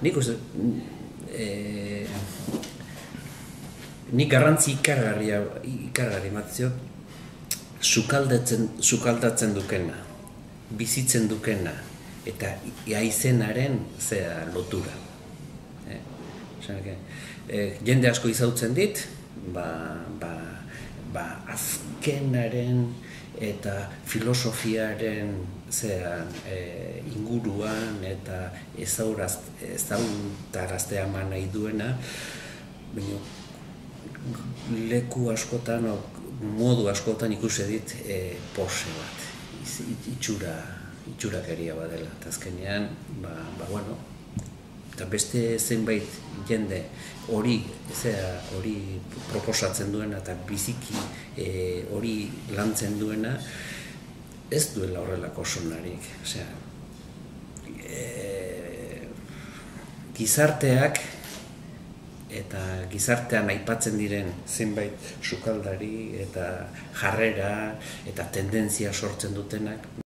nik uste, nik garrantzi ikargarri ematzio, sukaldatzen dukena, bizitzen dukena, eta aizenaren lotura. Jende asko izautzen dit, azkenaren eta filosofiaren inguruan eta ezagutaraztea eman nahi duena, baina leku askotan, modu askotan ikusi dit pose bat, itxurakeria bat dela. Eta azkenean, eta beste zenbait jende hori proposatzen duena eta biziki hori lantzen duena, ez duela horrelako sonarik. Gizarteak eta gizartean aipatzen diren zenbait sukaldari eta jarrera eta tendentzia sortzen dutenak